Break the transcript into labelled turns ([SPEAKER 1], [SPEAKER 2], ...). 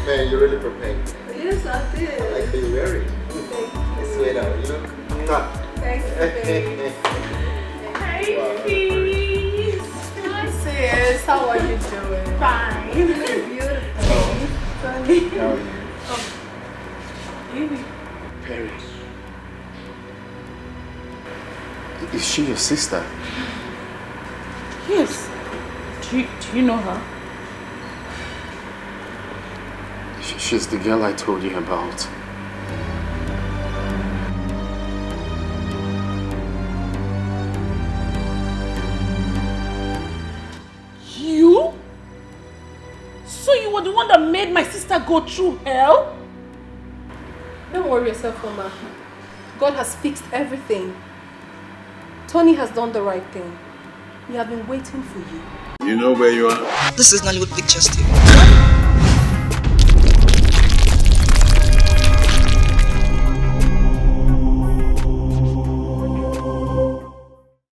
[SPEAKER 1] Man, you really prepared.
[SPEAKER 2] Yes, I did.
[SPEAKER 1] I like how you're wearing. I swear now, you look.
[SPEAKER 2] Thanks, babe.
[SPEAKER 3] Hey, peace. Hi, sis. How are you doing?
[SPEAKER 2] Fine. You look beautiful. Sunny.
[SPEAKER 1] How are you?
[SPEAKER 3] Evie.
[SPEAKER 1] Perry. Is she your sister?
[SPEAKER 3] Yes. Do you know her?
[SPEAKER 1] She's the girl I told you about.
[SPEAKER 3] You? So you were the one that made my sister go through hell?
[SPEAKER 2] Don't worry yourself, Mama. God has fixed everything. Tony has done the right thing. We have been waiting for you.
[SPEAKER 4] You know where you are?
[SPEAKER 5] This is Nollywood Pictures TV.